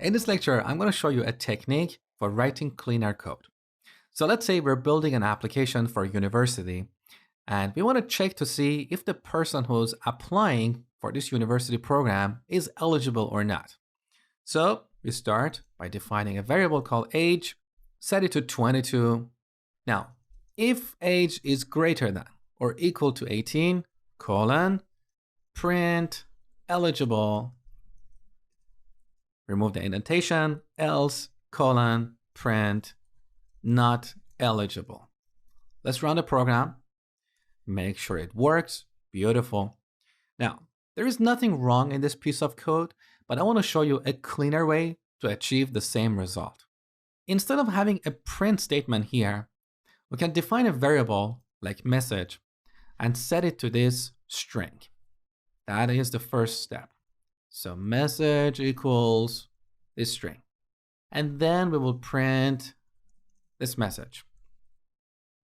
In this lecture, I'm going to show you a technique for writing cleaner code. So let's say we're building an application for a university, and we want to check to see if the person who's applying for this university program is eligible or not. So we start by defining a variable called age, set it to 22. Now, if age is greater than or equal to 18, colon, print eligible, remove the indentation, else, colon, print not eligible. Let's run the program. Make sure it works. Beautiful. Now, there is nothing wrong in this piece of code, but I want to show you a cleaner way to achieve the same result. Instead of having a print statement here, we can define a variable like message and set it to this string. That is the first step. So message equals this string. And then we will print this message.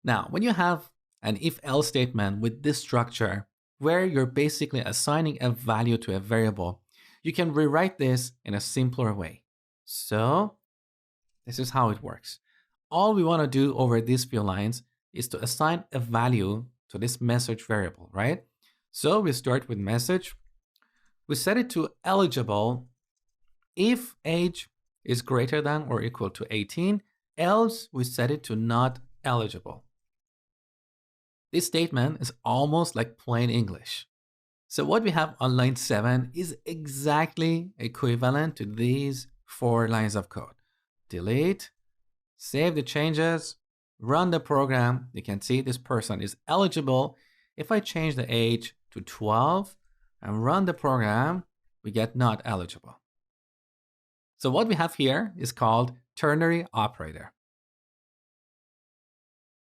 Now, when you have an if-else statement with this structure, where you're basically assigning a value to a variable, you can rewrite this in a simpler way. So this is how it works. All we want to do over these few lines is to assign a value to this message variable, right? So we start with message. We set it to eligible if age is greater than or equal to 18, else we set it to not eligible. This statement is almost like plain English. So what we have on line 7 is exactly equivalent to these 4 lines of code. Delete, save the changes, run the program. You can see this person is eligible. If I change the age to 12 and run the program, we get not eligible. So what we have here is called ternary operator.